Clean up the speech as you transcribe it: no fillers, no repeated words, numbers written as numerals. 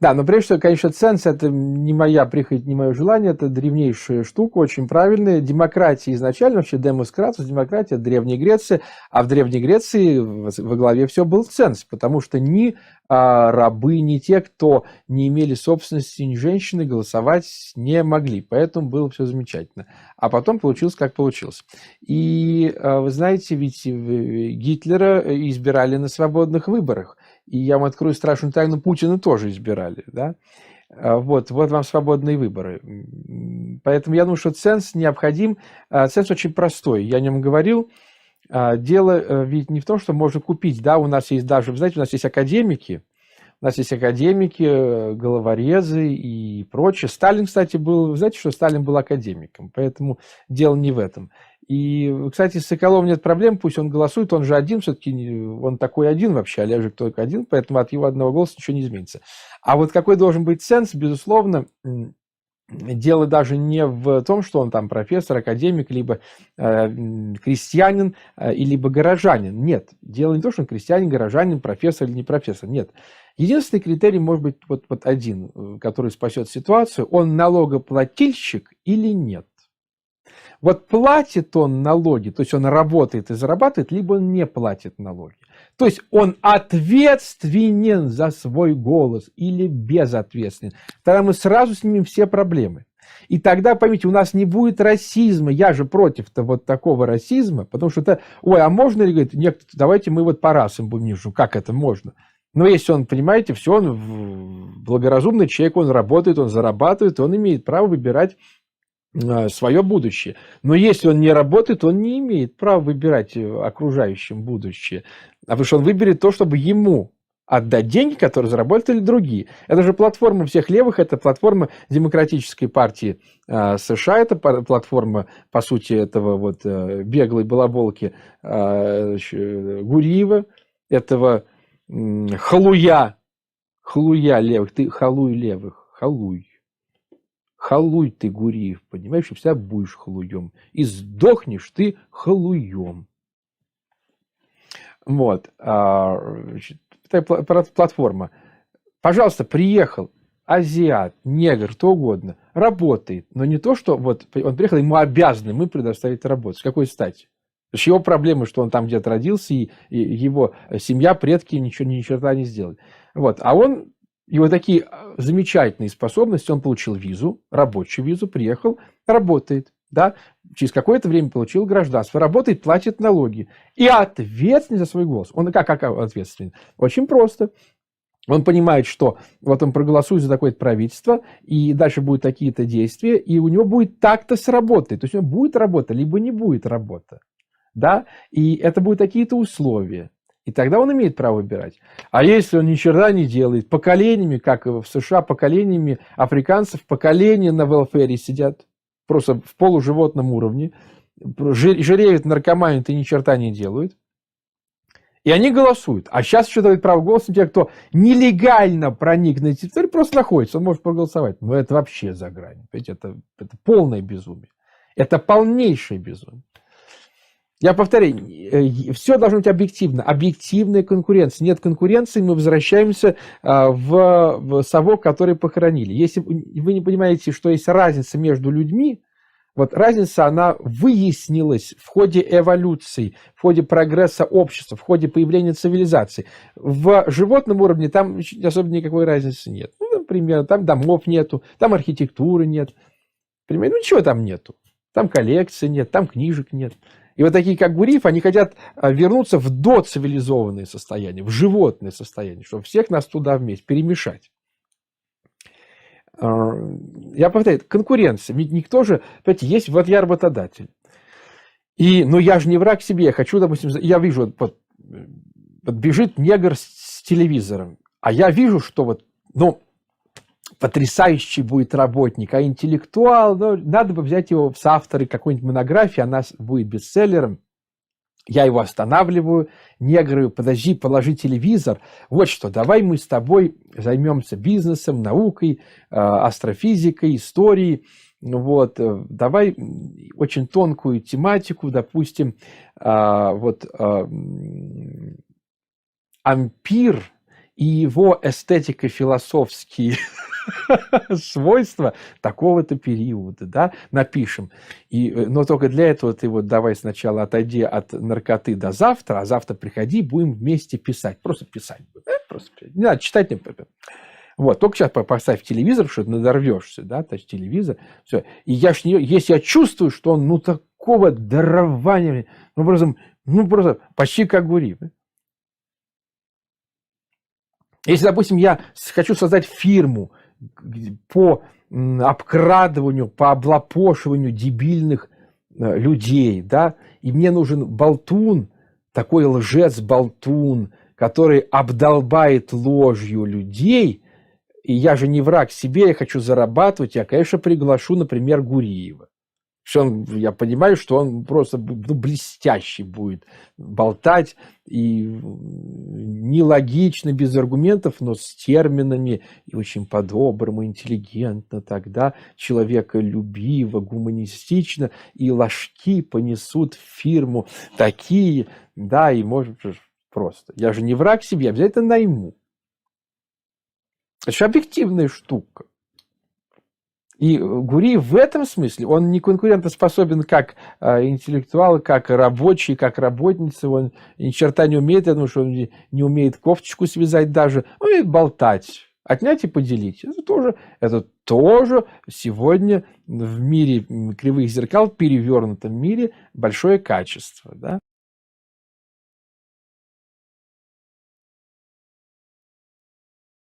Да, но прежде всего, конечно, ценз – это не моя прихоть, не мое желание, это древнейшая штука, очень правильная. Демократия изначально, вообще демоскратус, демократия – Древняя Греция, а в Древней Греции во главе все был ценз, потому что ни рабы, ни те, кто не имели собственности, ни женщины голосовать не могли, поэтому было все замечательно. А потом получилось, как получилось. И вы знаете, ведь Гитлера избирали на свободных выборах. И я вам открою страшную тайну, Путина тоже избирали, да? Вот вам свободные выборы. Поэтому я думаю, что ценз необходим. Ценз очень простой, я о нем говорил. Дело ведь не в том, что можно купить, да, у нас есть даже, вы знаете, у нас есть академики, головорезы и прочее. Сталин, кстати, был, вы знаете, что Сталин был академиком, поэтому дело не в этом. И, кстати, с Соколовым нет проблем, пусть он голосует, он же один, все-таки он такой один вообще, Олежек только один, поэтому от его одного голоса ничего не изменится. А вот какой должен быть ценз, безусловно, дело даже не в том, что он там профессор, академик, либо крестьянин, либо горожанин. Нет, дело не в том, что он крестьянин, горожанин, профессор или не профессор. Нет. Единственный критерий может быть вот один, который спасет ситуацию. Он налогоплательщик или нет. Вот платит он налоги, то есть он работает и зарабатывает, либо он не платит налоги. То есть он ответственен за свой голос или безответственен. Тогда мы сразу снимем все проблемы. И тогда, поймите, у нас не будет расизма. Я же против-то вот такого расизма, потому что это, ой, а можно ли, говорит, нет, давайте мы вот по расам будем ниже. Как это можно? Но если он, понимаете, все, он благоразумный человек, он работает, он зарабатывает, он имеет право выбирать свое будущее. Но если он не работает, он не имеет права выбирать окружающим будущее. Потому что он выберет то, чтобы ему отдать деньги, которые заработали другие. Это же платформа всех левых, это платформа Демократической партии США, это платформа, по сути, этого вот беглой балаболки Гуриева, этого халуя левых, ты халуй левых, халуй. Халуй ты, Гуриев, понимаешь, и всегда будешь халуем. И сдохнешь ты халуем. Вот. Платформа. Пожалуйста, приехал азиат, негр, кто угодно, работает. Но не то, что вот он приехал, ему обязаны мы предоставить работу. С какой стати? Потому что его проблема, что он там где-то родился, и его семья, предки ни черта не сделали. Вот. А он... И вот такие замечательные способности, он получил визу, рабочую визу, приехал, работает, да, через какое-то время получил гражданство, работает, платит налоги и ответственен за свой голос. Он как ответственен? Очень просто. Он понимает, что вот он проголосует за такое-то правительство, и дальше будут такие-то действия, и у него будет так-то сработать. То есть у него будет работа, либо не будет работа. Да? И это будут такие-то условия. И тогда он имеет право выбирать. А если он ни черта не делает, поколениями, как в США, поколениями африканцев, поколения на велфере сидят, просто в полуживотном уровне, жиреют, наркоманят и ни черта не делают, и они голосуют. А сейчас еще дают право голоса те, кто нелегально проник на территорию, просто находится, он может проголосовать. Но это вообще за гранью. Это полное безумие. Это полнейшее безумие. Я повторяю, все должно быть объективно. Объективная конкуренция. Нет конкуренции, мы возвращаемся в совок, который похоронили. Если вы не понимаете, что есть разница между людьми, вот разница, она выяснилась в ходе эволюции, в ходе прогресса общества, в ходе появления цивилизации. В животном уровне там особо никакой разницы нет. Ну, например, там домов нету, там архитектуры нет. Понимаете? Ну, ничего там нету. Там коллекции нет, там книжек нет. И вот такие, как Гуриев, они хотят вернуться в доцивилизованное состояние, в животное состояние, чтобы всех нас туда вместе перемешать. Я повторяю, конкуренция. Ведь никто же, понимаете, есть, вот я работодатель. Но я же не враг себе, я хочу, допустим, я вижу, вот бежит негр с телевизором, а я вижу, что потрясающий будет работник, а интеллектуал, надо бы взять его в соавторы какой-нибудь монографии, она будет бестселлером. Я его останавливаю, негры, подожди, положи телевизор. Вот что, давай мы с тобой займемся бизнесом, наукой, астрофизикой, историей. Вот, давай очень тонкую тематику, допустим, ампир и его эстетико-философские свойства такого-то периода, да, напишем. Но только для этого ты вот давай сначала отойди от наркоты до завтра, а завтра приходи, будем вместе писать. Просто писать. Просто писать. Не надо читать. Вот, только сейчас поставь телевизор, что надорвешься, да, то есть телевизор, все. И если я чувствую, что он, такого дарования, просто почти как Гурьев. Если, допустим, я хочу создать фирму по обкрадыванию, по облапошиванию дебильных людей, да, и мне нужен болтун, такой лжец-болтун, который обдолбает ложью людей, и я же не враг себе, я хочу зарабатывать, я, конечно, приглашу, например, Гуриева. Я понимаю, что он просто блестящий будет болтать, и нелогично, без аргументов, но с терминами, и очень по-доброму, интеллигентно тогда, человеколюбиво, гуманистично, и ложки понесут в фирму такие, да, и может просто. Я же не враг себе, я обязательно найму. Это же объективная штука. И Гуриев в этом смысле, он не конкурентоспособен как интеллектуал, как рабочий, как работница. Он ни черта не умеет, я думаю, что он не умеет кофточку связать даже. Он умеет болтать, отнять и поделить. Это тоже сегодня в мире кривых зеркал, в перевернутом мире, большое качество. Да?